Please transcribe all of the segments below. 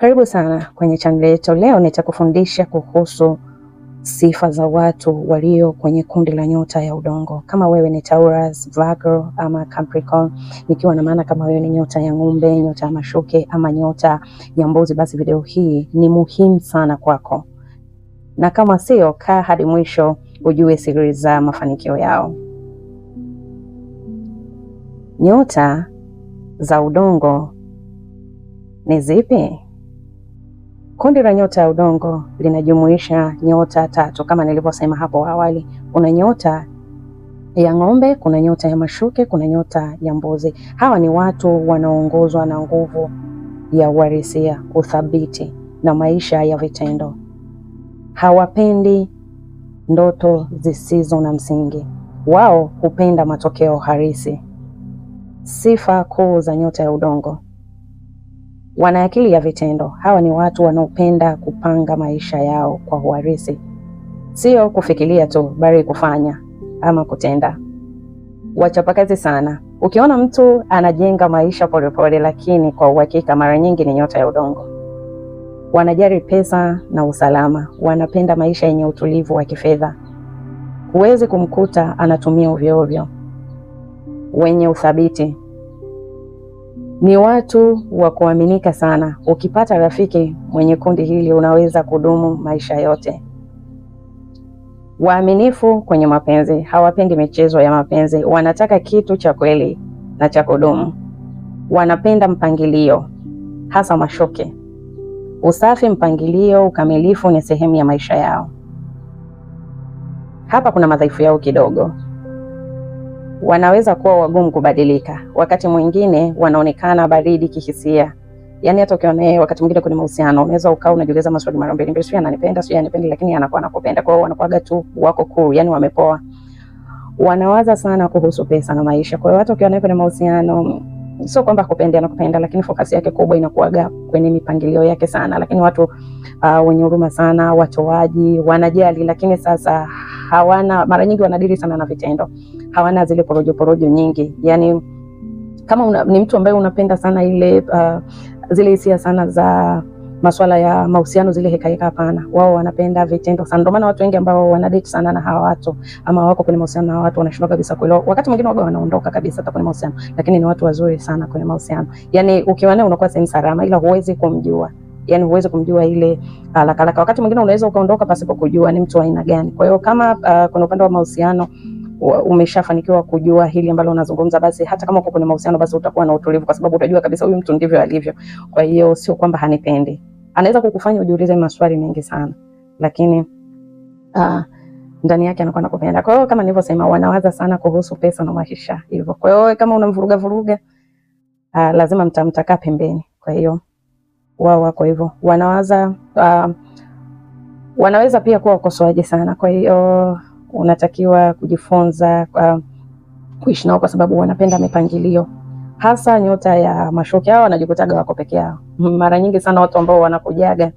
Karibu sana kwenye channel yetu. Leo nitakufundisha kuhusu sifa za watu walio kwenye kundi la nyota ya udongo. Kama wewe ni Taurus, Virgo ama Capricorn, nikiwa na maana kama wewe ni nyota ya ng'ombe, nyota ya mashuke ama nyota ya mbuzi, basi video hii ni muhimu sana kwako. Na kama sio, kaa hadi mwisho ujue siri za mafanikio yao. Nyota za udongo ni zipi? Kundi la nyota ya udongo linajumuisha nyota tatu kama nilivyosema hapo awali. Kuna nyota ya ng'ombe, kuna nyota ya mashuke, kuna nyota ya mbuzi. Hawa ni watu wanaoongozwa na nguvu ya uhalisia, uthabiti na maisha ya vitendo. Hawapendi ndoto zisizo na msingi. Wao hupenda matokeo halisi. Sifa kuu za nyota ya udongo: wana akili ya vitendo. Hawa ni watu wanaopenda kupanga maisha yao kwa uhalisi, sio kufikiria tu, bali kufanya ama kutenda. Wachapakazi sana. Ukiona mtu anajenga maisha polepole lakini kwa uhakika, mara nyingi ni nyota ya udongo. Wanajali pesa na usalama. Wanapenda maisha yenye utulivu wa kifedha. Huwezi kumkuta anatumia ovyo ovyo. Wenye uthabiti. Ni watu wa kuaminika sana. Ukipata rafiki mwenye kundi hili unaweza kudumu maisha yote. Waaminifu kwenye mapenzi. Hawapendi michezo ya mapenzi. Wanataka kitu cha kweli na cha kudumu. Wanapenda mpangilio, hasa mashuke. Usafi, mpangilio, ukamilifu ni sehemu ya maisha yao. Hapa kuna madhaifu yao kidogo. Wanaweza kuwa wagumu kubadilika. Wakati mwingine wanaonekana baridi kihisia. Yaani hata ukiona yeye wakati mwingine kwenye mahusiano unaweza ukao unajiuliza maswali mara mbili, sio ananipenda, sio ananipendi, lakini anakuwa anakupenda. Kwa hiyo wanakuaga tu wako cool, yani wamepoa. Wanawaza sana kuhusu pesa na maisha. Kwa hiyo hata ukiona kwenye mahusiano sio kwamba akupenda, anakupenda, lakini focus yake kubwa inakuaga kwenye mipangilio yake sana. Lakini watu wenye huruma sana, watoaji, wanajali, lakini sasa hawana, mara nyingi wanadili sana na vitendo. Hawana zile porojo nyingi. Yani kama ni mtu ambaye unapenda sana ile zile hisia sana za masuala ya mahusiano, zile heka hapana. Wao wanapenda vitendo sana. Ndio maana watu wengi ambao wanadate sana na hawa watu ama wako kwenye mahusiano na hawa watu wanashindwa kabisa kuelewa. Wakati mwingine wao wanaondoka kabisa hata kwenye mahusiano, lakini ni watu wazuri sana kwenye mahusiano. Yani ukiona unakuwa sehemu salama, ila huwezi kumjua. Yani huwezi kumjua ile haraka. Wakati mwingine unaweza ukaondoka pasipo kujua ni mtu wa aina gani. Kwa hiyo kama kuna upande wa mahusiano umeshafanikiwa kujua hili ambalo unazungumza, basi hata kama uko kwenye mahusiano basi utakuwa na utulivu, kwa sababu utajua kabisa huyu mtu ndivyo alivyo. Kwa hiyo sio kwamba hanipendi. Anaweza kukufanya ujiulize maswali mengi sana, lakini ndani yake anakuwa anakupenda. Kwa hiyo kama nilivyosema, wanawaza sana kuhusu pesa na maisha hivyo. Kwa hiyo kama unamvuruga lazima mtakaa pembeni. Kwa hiyo wao wako hivyo. Wanawaza wanaweza pia kuwa wakosoaji sana. Kwa hiyo unatakiwa kujifunza kuishi nao, kwa sababu wanapenda mipangilio. Hasa nyota ya mashuke, hao wanajikutaga wako peke yao. Mara nyingi sana watu ambao wanakujaga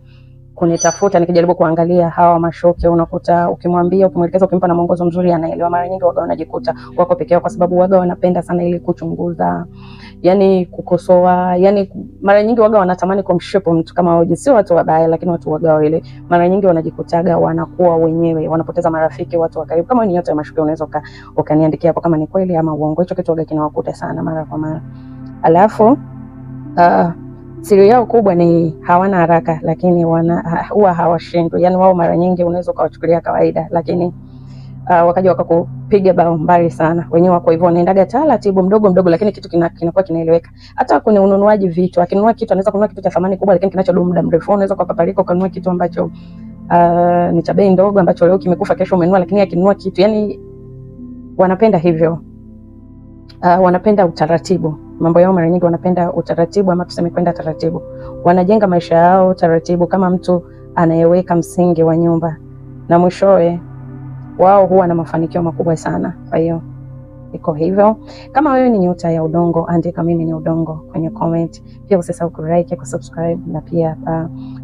kunitafuta, nikijaribu kuangalia hawa mashuke, unakuta ukimwambia, ukimwelekeza, ukimpa na mwongozo mzuri anaelewa. Mara nyingi waga wanajikuta wako peke yao, kwa sababu waga wanapenda sana ili kuchunguza, yani kukosoa. Yani mara nyingi waga wanatamani kumshipo mtu kama hoje. Sio watu wabaya, lakini watu waga wale mara nyingi wanajikutaga wanakuwa wenyewe, wanapoteza marafiki, watu wa karibu. Kama ni nyota ya mashuke unaweza ukaniandikia hapo kama ni kweli ama uongo. Hicho kitu waga kinawakuta sana mara kwa mara. Alafu siri yao kubwa ni hawana haraka, lakini huwa hawashindwi. Yani wao mara nyingi unaweza ukawachukulia kawaida, lakini wakaja wakakupiga bao mbali sana. Wenyewe wako hivyo, wanaendaga taratibu, mdogo, lakini kitu kinakuwa kinaeleweka. Hata kwenye ununuaji vitu, akinunua kitu anaweza kununua kitu cha thamani kubwa, lakini kinachodumu muda mrefu. Unaweza kupapalika ukanunua kitu ambacho ni cha bei ndogo, ambacho leo kimekufa, kesho umenunua, lakini akinunua kitu, yani wanapenda hivyo. Wanapenda utaratibu. Mambo yao mara nyingi wanapenda utaratibu, ama tuseme kwenda taratibu. Wanajenga maisha yao taratibu, kama mtu anayeweka msingi wa nyumba, na mwishowe wao huwa na mafanikio makubwa sana. Kwa hiyo iko hivyo. Kama wewe ni nyota ya udongo, andika mimi ni udongo kwenye comment. Pia usisahau kulike, kusubscribe na pia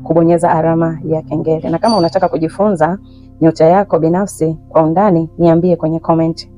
kubonyeza alama ya kengele. Na kama unataka kujifunza nyota yako binafsi kwa undani, niambie kwenye comment.